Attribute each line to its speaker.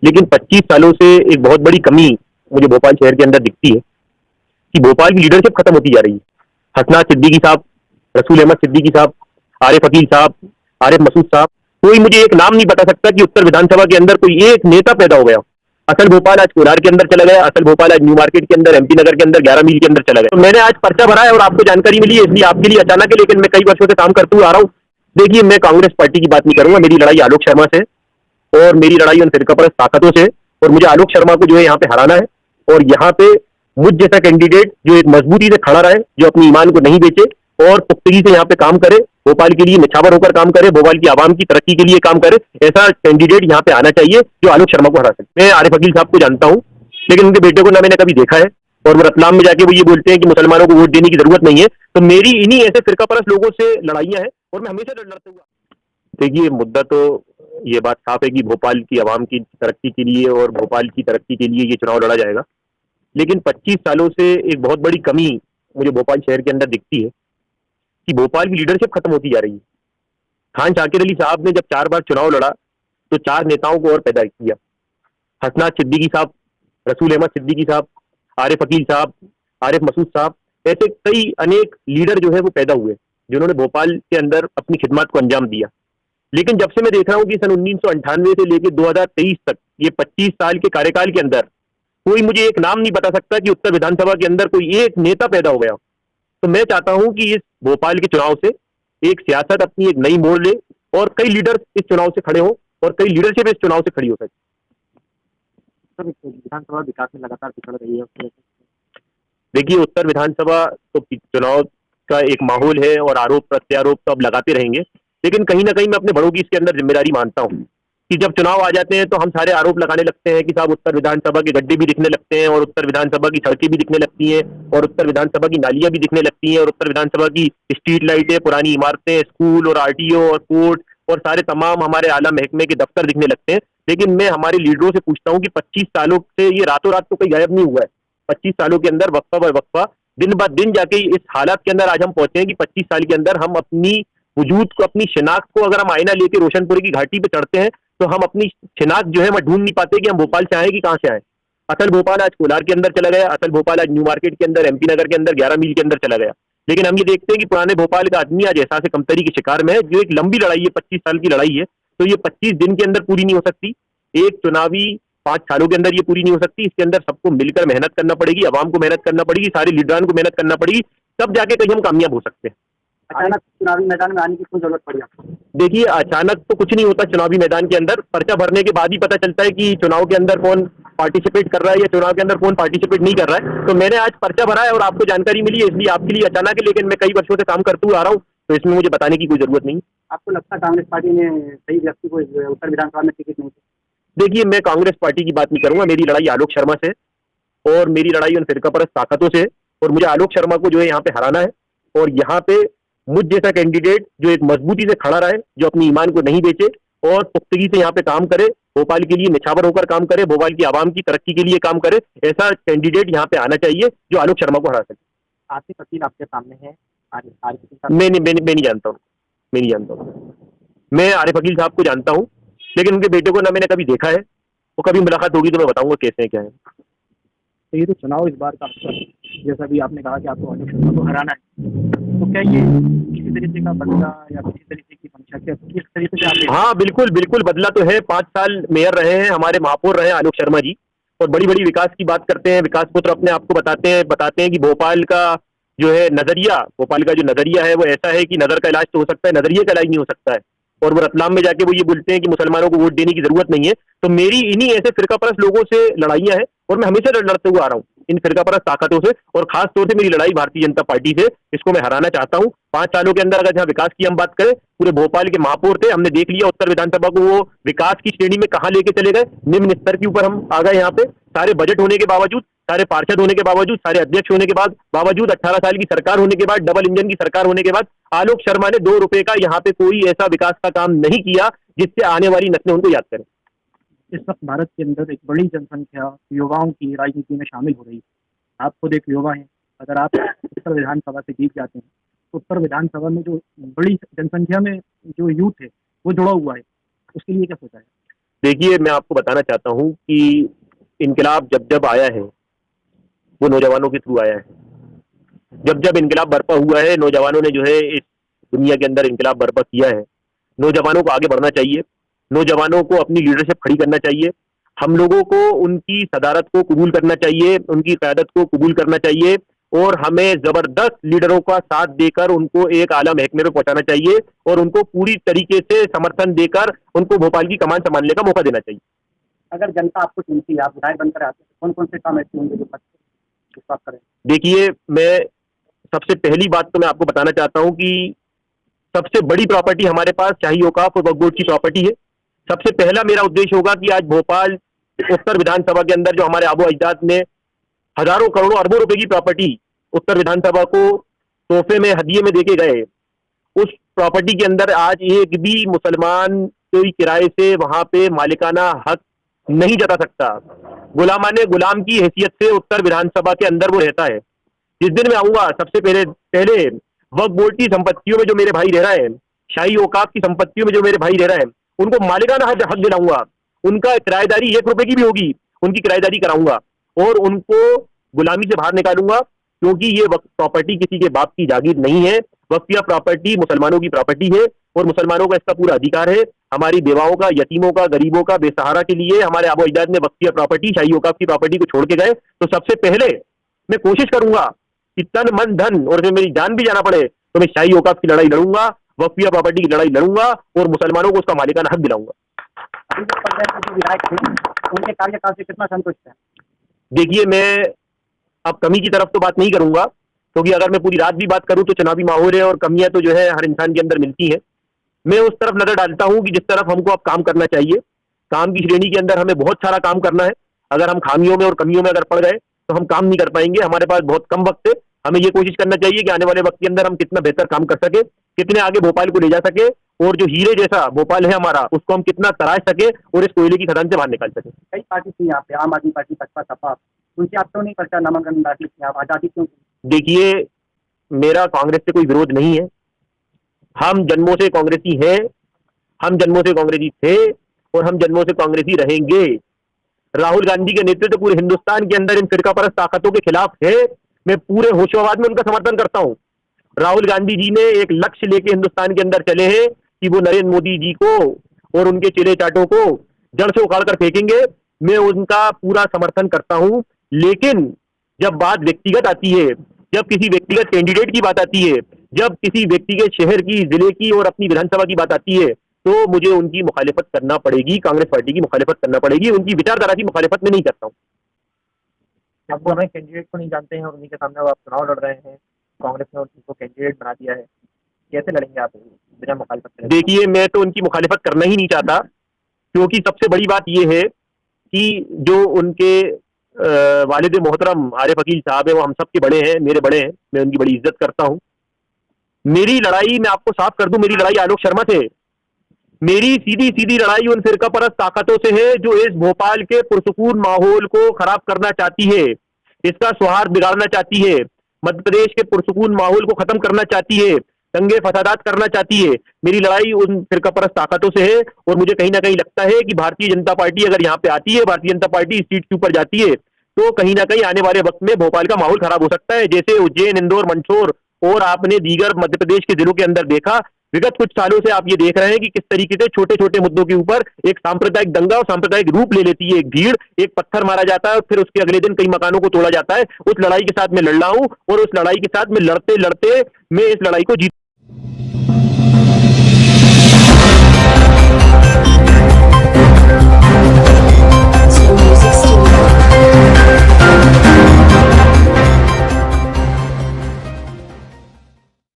Speaker 1: लेकिन 25 सालों से एक बहुत बड़ी कमी मुझे भोपाल शहर के अंदर दिखती है कि भोपाल की लीडरशिप खत्म होती जा रही है। हसनात सिद्दीकी साहब, रसूल अहमद सिद्दीकी साहब, आरिफ अकील साहब, आरिफ मसूद साहब, कोई मुझे एक नाम नहीं बता सकता कि उत्तर विधानसभा के अंदर कोई एक नेता पैदा हो गया। असल भोपाल आज कोलार के अंदर चला गया, असल भोपाल आज न्यू मार्केट के अंदर, एमपी नगर के अंदर, 11 मील के अंदर चला गया। तो मैंने आज पर्चा भरा है और आपको जानकारी मिली है, इसलिए आपके लिए अचानक है, लेकिन मैं कई वर्षों से काम करते हुए आ रहा हूँ। देखिए, मैं कांग्रेस पार्टी की बात नहीं करूंगा, मेरी लड़ाई आलोक शर्मा से और मेरी लड़ाई उन फिरकापरस्त ताकतों से, और मुझे आलोक शर्मा को जो है यहाँ पे हराना है। और यहाँ पे मुझ जैसा कैंडिडेट जो एक मजबूती से खड़ा रहे, जो अपनी ईमान को नहीं बेचे और पुख्तगी से यहाँ पे काम करे, भोपाल के लिए निछावर होकर काम करे, भोपाल की आवाम की तरक्की के लिए काम करे, ऐसा कैंडिडेट यहाँ पे आना चाहिए जो आलोक शर्मा को हरा सके। मैं आरिफ अकील साहब को जानता हूँ, लेकिन उनके बेटे को ना मैंने कभी देखा है, और वो रतलाम में जाके वो ये बोलते हैं कि मुसलमानों को वोट देने की जरूरत नहीं है। तो मेरी इन्हीं ऐसे फिरकापरस्त लोगों से लड़ाइयां हैं और मैं हमेशा लड़ता हुआ। देखिए, मुद्दा तो ये बात साफ है कि भोपाल की आवाम की तरक्की के लिए और भोपाल की तरक्की के लिए ये चुनाव लड़ा जाएगा। लेकिन 25 सालों से एक बहुत बड़ी कमी मुझे भोपाल शहर के अंदर दिखती है कि भोपाल की लीडरशिप खत्म होती जा रही है। खान शाकिर अली साहब ने जब 4 बार चुनाव लड़ा तो 4 नेताओं को और पैदा किया। हसनात सिद्दीकी साहब, रसूल अहमद सिद्दीकी साहब, आरिफ अकील साहब, आरिफ मसूद साहब, ऐसे कई अनेक लीडर जो है वो पैदा हुए जिन्होंने भोपाल के अंदर अपनी खिदमत को अंजाम दिया। लेकिन जब से मैं देख रहा हूं कि सन 1998 से लेकर 2023 तक ये 25 साल के कार्यकाल के अंदर कोई मुझे एक नाम नहीं बता सकता कि उत्तर विधानसभा के अंदर कोई एक नेता पैदा हो गया। तो मैं चाहता हूं कि इस भोपाल के चुनाव से एक सियासत अपनी एक नई मोड़ ले और कई लीडर इस चुनाव से खड़े हो और कई लीडरशिप इस चुनाव से खड़ी हो सके।
Speaker 2: सर, विधानसभा विकास में लगातार पिछड़ रही है उसकी वजह से।
Speaker 1: देखिए, उत्तर विधानसभा तो चुनाव का एक माहौल है और आरोप प्रत्यारोप तो अब लगाते रहेंगे, लेकिन कहीं ना कहीं मैं अपने बड़ों की इसके अंदर जिम्मेदारी मानता हूं कि जब चुनाव आ जाते हैं तो हम सारे आरोप लगाने लगते हैं कि साहब उत्तर विधानसभा के गड्ढे भी दिखने लगते हैं और उत्तर विधानसभा की सड़कें भी दिखने लगती हैं और उत्तर विधानसभा की नालियां भी दिखने लगती हैं और उत्तर विधानसभा की स्ट्रीट लाइटें, पुरानी इमारतें, स्कूल और आरटीओ और कोर्ट और सारे तमाम हमारे आला महकमे के दफ्तर दिखने लगते हैं। लेकिन मैं हमारे लीडरों से पूछता हूँ कि 25 सालों से ये रातों रात तो कहीं गायब नहीं हुआ है। 25 सालों के अंदर वक्फा ब वक्फा, दिन ब दिन जाके इस हालात के अंदर आज हम पहुंचे हैं कि 25 साल के अंदर हम अपनी वजूद को, अपनी शिनाख्त को, अगर हम आईना लेके रोशनपुरी की घाटी पे चढ़ते हैं तो हम अपनी शिनाख्त जो है मैं ढूंढ नहीं पाते कि हम भोपाल से आए कि कहां से आए। असल भोपाल आज कोलार के अंदर चला गया, असल भोपाल आज न्यू मार्केट के अंदर, एमपी नगर के अंदर, 11 मील के अंदर चला गया। लेकिन हम ये देखते हैं कि पुराने भोपाल का आदमी आज एहसास कमतरी के शिकार में है, जो एक लंबी लड़ाई है, 25 साल की लड़ाई है। तो ये 25 दिन के अंदर पूरी नहीं हो सकती, एक चुनावी 5 सालों के अंदर ये पूरी नहीं हो सकती। इसके अंदर सबको मिलकर मेहनत करना पड़ेगी, आवाम को मेहनत करना पड़ेगी, सारे लीडरान को मेहनत करना पड़ेगी, तब जाके कहीं हम कामयाब हो सकते हैं।
Speaker 2: अचानक चुनावी मैदान में आने की क्यों जरूरत पड़ी आपको?
Speaker 1: देखिए, अचानक तो कुछ नहीं होता चुनावी मैदान के अंदर, पर्चा भरने के बाद ही पता चलता है कि चुनाव के अंदर कौन पार्टिसिपेट कर रहा है या चुनाव के अंदर कौन पार्टिसिपेट नहीं कर रहा है। तो मैंने आज पर्चा भरा है और आपको जानकारी मिली है, इसलिए आपके लिए अचानक है, लेकिन मैं कई वर्षों से काम करते हुए आ रहा हूँ, तो इसमें मुझे बताने की कोई जरूरत नहीं।
Speaker 2: आपको लगता है कांग्रेस पार्टी ने सही व्यक्ति को उत्तर विधानसभा में टिकट नहीं दी?
Speaker 1: देखिए, मैं कांग्रेस पार्टी की बात नहीं करूंगा, मेरी लड़ाई आलोक शर्मा से और मेरी लड़ाई उन फिरकापरस्त ताकतों से, और मुझे आलोक शर्मा को जो है यहाँ पे हराना है। और यहाँ पे मुझ जैसा कैंडिडेट जो एक मजबूती से खड़ा रहे, जो अपनी ईमान को नहीं बेचे और पुख्तगी से यहाँ पे काम करे, भोपाल के लिए निछावर होकर काम करे, भोपाल की आवाम की तरक्की के लिए काम करे, ऐसा कैंडिडेट यहाँ पे आना चाहिए जो आलोक शर्मा को हरा सके।
Speaker 2: आसिफ अकील आपके सामने है,
Speaker 1: मैं नहीं जानता हूँ, मैं नहीं जानता हूँ। मैं आरिफ अकील साहब को जानता हूँ, लेकिन उनके बेटे को ना मैंने कभी देखा है, वो कभी मुलाकात होगी तो मैं बताऊंगा कैसे है क्या है।
Speaker 2: तो ये तो चुनाव इस बार का, जैसा भी आपने कहा कि आपको आलोक शर्मा को हराना है, तो क्या ये किसी तरीके का बदला या किसी तरीके की मंशा, क्या किस तरीके से आप?
Speaker 1: हाँ, बिल्कुल बिल्कुल बदला तो है। 5 साल मेयर रहे हैं, हमारे महापौर रहे हैं आलोक शर्मा जी, और बड़ी बड़ी विकास की बात करते हैं, विकास पुत्र अपने आपको बताते हैं कि भोपाल का जो है नजरिया, भोपाल का जो नजरिया है वो ऐसा है कि नजर का इलाज तो हो सकता है, नजरिए का इलाज नहीं हो सकता है। और वो रतलाम में जाके वो ये बोलते हैं कि मुसलमानों को वोट देने की जरूरत नहीं है। तो मेरी इन्हीं ऐसे फिरकापरस्त लोगों से लड़ाइयां हैं और मैं हमेशा लड़ते हुए आ रहा हूँ इन फिरकापरस्त ताकतों से, और खास तौर से मेरी लड़ाई भारतीय जनता पार्टी से, इसको मैं हराना चाहता हूँ। 5 सालों के अंदर अगर जहाँ विकास की हम बात करें, पूरे भोपाल के महापौर थे, हमने देख लिया उत्तर विधानसभा को वो विकास की श्रेणी में कहाँ लेके चले गए, निम्न स्तर के ऊपर हम आ गए। यहाँ पे सारे बजट होने के बावजूद, सारे पार्षद होने के बावजूद, सारे अध्यक्ष होने के बावजूद, 18 साल की सरकार होने के बाद, डबल इंजन की सरकार होने के बाद, आलोक शर्मा ने 2 रुपए का यहाँ पे कोई ऐसा विकास का काम नहीं किया जिससे आने वाली नस्लें उनको याद करें।
Speaker 2: इस वक्त भारत के अंदर एक बड़ी जनसंख्या युवाओं की राजनीति में शामिल हो रही है। आप खुद एक युवा हैं, अगर आप उत्तर विधानसभा से जीत जाते हैं तो उत्तर विधानसभा में जो बड़ी जनसंख्या में जो यूथ है वो जुड़ा हुआ है, उसके लिए क्या सोचा है?
Speaker 1: देखिए, मैं आपको बताना चाहता हूँ कि इनकलाब जब जब आया है वो नौजवानों के थ्रू आया है। जब जब इनकलाब बर्पा हुआ है, नौजवानों ने जो है इस दुनिया के अंदर इनकलाब बर्पा किया है। नौजवानों को आगे बढ़ना चाहिए, नौजवानों को अपनी लीडरशिप खड़ी करना चाहिए। हम लोगों को उनकी सदारत को कबूल करना चाहिए, उनकी क़यादत को कबूल करना चाहिए और हमें ज़बरदस्त लीडरों का साथ देकर उनको एक आला महकमे पे पहुंचाना चाहिए और उनको पूरी तरीके से समर्थन देकर उनको भोपाल की कमान संभालने का मौका देना चाहिए।
Speaker 2: अगर जनता आपको चुनती है, आप विधायक बनकर आते हैं, कौन कौन से काम ऐसे होंगे जो विश्वास करें?
Speaker 1: देखिए, मैं सबसे पहली बात तो मैं आपको बताना चाहता हूं कि सबसे बड़ी प्रॉपर्टी हमारे पास शाही औकाफ और वक्फ बोर्ड की प्रॉपर्टी है। सबसे पहला मेरा उद्देश्य होगा कि आज भोपाल उत्तर विधानसभा के अंदर जो हमारे आबो अजदाद ने हजारों करोड़ों अरबों रुपए की प्रॉपर्टी उत्तर विधानसभा को तोहफे में हदिये में देके गए, उस प्रॉपर्टी के अंदर आज एक भी मुसलमान कोई किराए से वहां पे मालिकाना हक नहीं जता सकता। गुलामाने गुलाम की हैसियत से उत्तर विधानसभा के अंदर वो रहता है। जिस दिन मैं आऊंगा सबसे पहले पहले वक्फ बोर्ड की संपत्तियों में जो मेरे भाई रह रहा है, शाही औकाफ की संपत्तियों में जो मेरे भाई रह रहा है, उनको मालिकाना हक दिलाऊंगा। उनका किराएदारी 1 रुपए की भी होगी, उनकी किराएदारी कराऊंगा और उनको गुलामी से बाहर निकालूंगा, क्योंकि ये वक्फ प्रॉपर्टी किसी के बाप की जागीर नहीं है। वक्फिया प्रॉपर्टी मुसलमानों की प्रॉपर्टी है और मुसलमानों का इसका पूरा अधिकार है। हमारी बेवाओं का, यतीमों का, गरीबों का, बेसहारा के लिए हमारे आबो अजदाद ने वक्फिया प्रॉपर्टी, शाही औकाफ की प्रॉपर्टी को छोड़ के गए। तो सबसे पहले मैं कोशिश करूंगा कि तन मन धन और अगर मेरी जान भी जाना पड़े तो मैं शाही औकाफ की लड़ाई लड़ूंगा, वक्फिया प्रॉपर्टी की लड़ाई लड़ूंगा और मुसलमानों को उसका मालिकाना हक दिलाऊंगा।
Speaker 2: अभी जो पंचायत के विधायक थे, उनके कार्यकाल से कितना संतुष्ट है?
Speaker 1: देखिए, मैं अब कमी की तरफ तो बात नहीं करूंगा, क्योंकि अगर मैं पूरी रात भी बात करूं तो चुनावी माहौल है और कमियां तो जो है हर इंसान के अंदर मिलती हैं। मैं उस तरफ नजर डालता हूं कि जिस तरफ हमको अब काम करना चाहिए। काम की श्रेणी के अंदर हमें बहुत सारा काम करना है। अगर हम खामियों में और कमियों में अगर पड़ गए तो हम काम नहीं कर पाएंगे। हमारे पास बहुत कम वक्त है। हमें ये कोशिश करना चाहिए कि आने वाले वक्त के अंदर हम कितना बेहतर काम कर सके, कितने आगे भोपाल को ले जा सके और जो हीरे जैसा भोपाल है हमारा, उसको हम कितना तराश सके और इस कोयले की खदान से बाहर निकाल सके।
Speaker 2: कई पार्टी थी यहाँ पे, आम आदमी पार्टी, बसपा, सपा, उनसे आप क्यों नहीं पर्चा नामांकन दाखिल किया? आप आजादी क्यों?
Speaker 1: देखिए, मेरा कांग्रेस से कोई विरोध नहीं है। हम जन्मों से कांग्रेसी हैं, हम जन्मों से कांग्रेसी थे और हम जन्मों से कांग्रेसी रहेंगे। राहुल गांधी के नेतृत्व पूरे हिंदुस्तान के अंदर इन फिरका परस्त ताकतों के खिलाफ है। मैं पूरे होशोवाद में उनका समर्थन करता हूं। राहुल गांधी जी ने एक लक्ष्य लेके हिंदुस्तान के अंदर चले हैं कि वो नरेंद्र मोदी जी को और उनके चेले चाटों को जड़ से उखाड़ कर फेंकेंगे। मैं उनका पूरा समर्थन करता हूं, लेकिन जब बात व्यक्तिगत आती है, जब किसी व्यक्तिगत कैंडिडेट की बात आती है, जब किसी व्यक्ति के शहर की, जिले की और अपनी विधानसभा की बात आती है, तो मुझे उनकी मुखालिफत करना पड़ेगी, कांग्रेस पार्टी की मुखालिफत करना पड़ेगी। उनकी विचारधारा की मुखालिफत में नहीं करता हूँ।
Speaker 3: अब वो हमें कैंडिडेट को नहीं जानते हैं और उन्हीं के सामने अब आप चुनाव लड़ रहे हैं। कांग्रेस ने उनको कैंडिडेट बना दिया है, कैसे लड़ेंगे आप बिना मुखालिफत करे?
Speaker 1: देखिए, मैं तो उनकी मुखालिफत करना ही नहीं चाहता, क्योंकि सबसे बड़ी बात यह है कि जो उनके वालिद मोहतरम आरिफ अकील साहब है, वो हम सब के बड़े हैं, मेरे बड़े हैं, मैं उनकी बड़ी इज्जत करता हूँ। मेरी लड़ाई, मैं आपको साफ कर दूं, मेरी लड़ाई आलोक शर्मा से, मेरी सीधी सीधी लड़ाई उन फिरका परस्त ताकतों से है जो इस भोपाल के पुरसुकून माहौल को खराब करना चाहती है, इसका सौहार्द बिगाड़ना चाहती है, मध्य प्रदेश के पुरसुकून माहौल को खत्म करना चाहती है, दंगे फसादात करना चाहती है। मेरी लड़ाई उन फिरका परस्त ताकतों से है और मुझे कहीं ना कहीं लगता है कि भारतीय जनता पार्टी अगर यहाँ पे आती है, भारतीय जनता पार्टी इस सीट के ऊपर जाती है, तो कहीं ना कहीं आने वाले वक्त में भोपाल का माहौल खराब हो सकता है। जैसे उज्जैन, इंदौर, मंदसौर और आपने दीगर मध्य प्रदेश के जिलों के अंदर देखा, विगत कुछ सालों से आप ये देख रहे हैं कि किस तरीके से छोटे छोटे मुद्दों के ऊपर एक सांप्रदायिक दंगा और सांप्रदायिक रूप ले लेती है एक भीड़, एक पत्थर मारा जाता है और फिर उसके अगले दिन कई मकानों को तोड़ा जाता है। उस लड़ाई के साथ मैं लड़ रहा हूं और उस लड़ाई के साथ मैं लड़ते लड़ते मैं इस लड़ाई को जीत